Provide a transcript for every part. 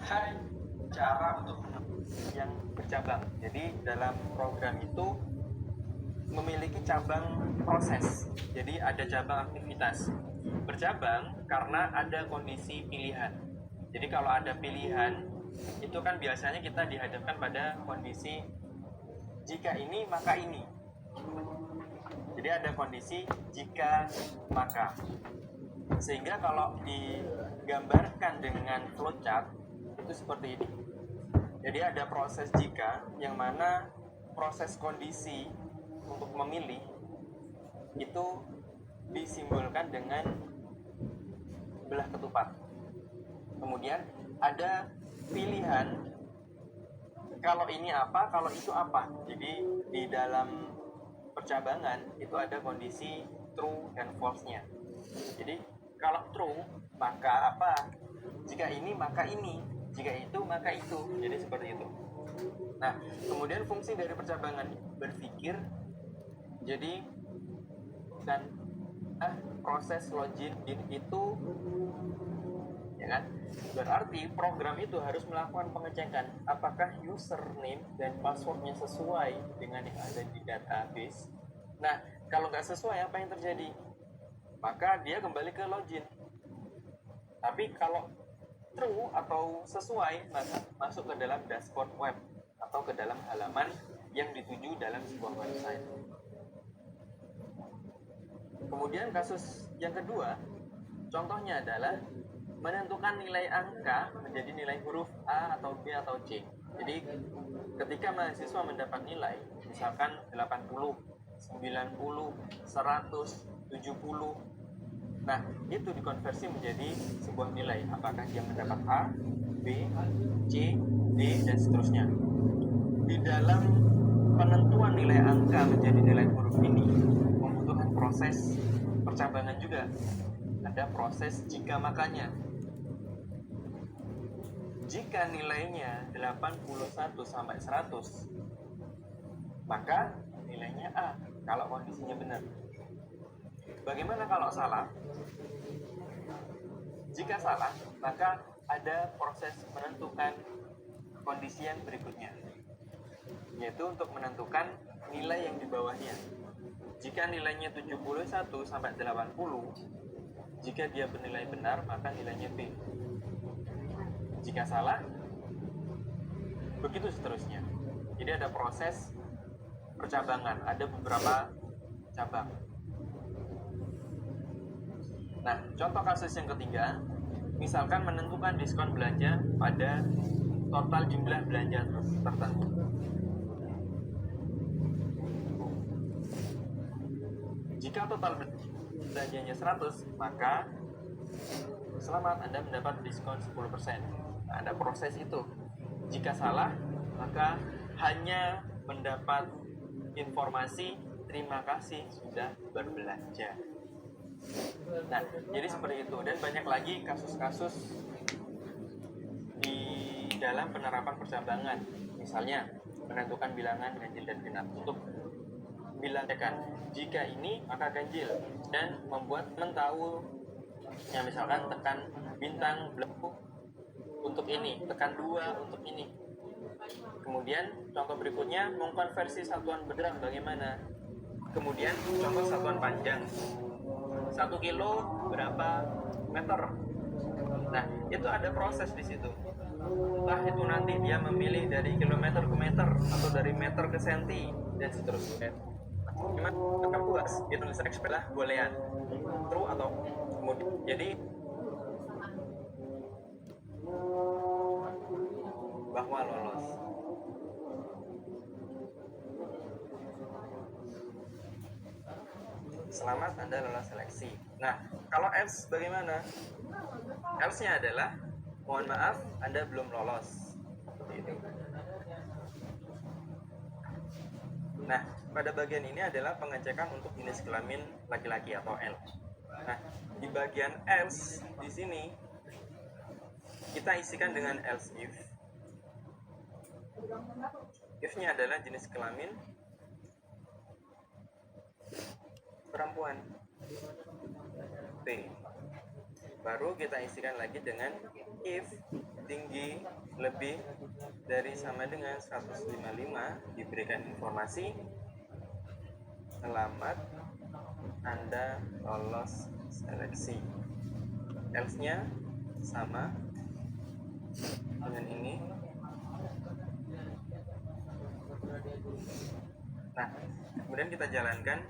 Hai, cara untuk yang bercabang. Jadi dalam program itu memiliki cabang proses. Jadi ada cabang aktivitas. Bercabang karena ada kondisi pilihan. Jadi kalau ada pilihan, itu kan biasanya kita dihadapkan pada kondisi jika ini maka ini. Jadi ada kondisi jika maka. Sehingga kalau digambarkan dengan flowchart itu seperti ini. Jadi ada proses jika yang mana proses kondisi untuk memilih itu disimbolkan dengan belah ketupat. Kemudian ada pilihan kalau ini apa, kalau itu apa. Jadi di dalam percabangan itu ada kondisi true dan false-nya. Jadi kalau true maka apa? Jika ini maka ini, jika itu maka itu. Jadi seperti itu. Nah, kemudian fungsi dari percabangan berpikir jadi dan proses login itu ya kan? Berarti program itu harus melakukan pengecekan apakah username dan passwordnya sesuai dengan yang ada di database. Nah, kalau nggak sesuai apa yang terjadi? Maka dia kembali ke login. Tapi kalau true atau sesuai, maka masuk ke dalam dashboard web atau ke dalam halaman yang dituju dalam sebuah website. Kemudian kasus yang kedua, contohnya adalah menentukan nilai angka menjadi nilai huruf A atau B atau C. Jadi ketika mahasiswa mendapat nilai, misalkan 80, 90, 100, 70, nah itu dikonversi menjadi sebuah nilai. Apakah dia mendapat A, B, C, D, dan seterusnya. Di dalam penentuan nilai angka menjadi nilai huruf ini membutuhkan proses percabangan juga. Ada proses jika makanya. Jika nilainya 81 sampai 100, maka nilainya A kalau kondisinya benar. Bagaimana kalau salah? Jika salah, maka ada proses menentukan kondisi yang berikutnya, yaitu untuk menentukan nilai yang di bawahnya. Jika nilainya 71 sampai 80, jika dia bernilai benar, maka nilainya B. Jika salah, begitu seterusnya. Jadi ada proses percabangan, ada beberapa cabang. Nah, contoh kasus yang ketiga, misalkan menentukan diskon belanja pada total jumlah belanja tertentu. Jika total belanjanya 100, maka selamat, Anda mendapat diskon 10%. Nah, ada proses itu. Jika salah, maka hanya mendapat informasi terima kasih sudah berbelanja. Nah, jadi seperti itu. Dan banyak lagi kasus-kasus di dalam penerapan percabangan. Misalnya, menentukan bilangan ganjil dan genap. Untuk bilangan jika ini maka ganjil, dan membuat tahu ya, misalkan tekan bintang belakang untuk ini, tekan 2 untuk ini. Kemudian contoh berikutnya mengkonversi satuan bergram bagaimana. Kemudian contoh satuan panjang, 1 kilo berapa meter. Nah, itu ada proses di situ. Entah itu nanti dia memilih dari kilometer ke meter atau dari meter ke senti dan seterusnya. Gimana akan puas? Itu bisa expert lah, bolehan true atau kemudian. Jadi bahwa lolos. Selamat, Anda lolos seleksi. Nah, kalau else bagaimana? Else-nya adalah mohon maaf, Anda belum lolos. Seperti itu. Nah, pada bagian ini adalah pengecekan untuk jenis kelamin laki-laki atau L. Nah, di bagian else di sini kita isikan dengan else if. If-nya adalah jenis kelamin perempuan, P. Baru kita isikan lagi dengan if tinggi lebih dari sama dengan 155 diberikan informasi selamat Anda lolos seleksi. Else-nya sama dengan ini. Nah, kemudian kita jalankan.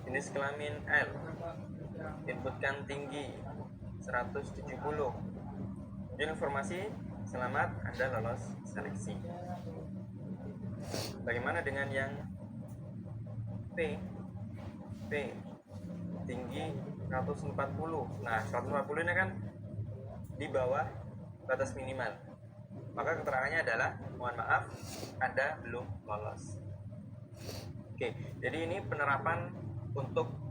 Jenis kelamin L, inputkan tinggi 170. Kemudian informasi selamat Anda lolos seleksi. Bagaimana dengan yang P? P tinggi 140. Nah, 140 ini kan di bawah batas minimal. Maka keterangannya adalah mohon maaf, Anda belum lolos. Oke, jadi ini penerapan untuk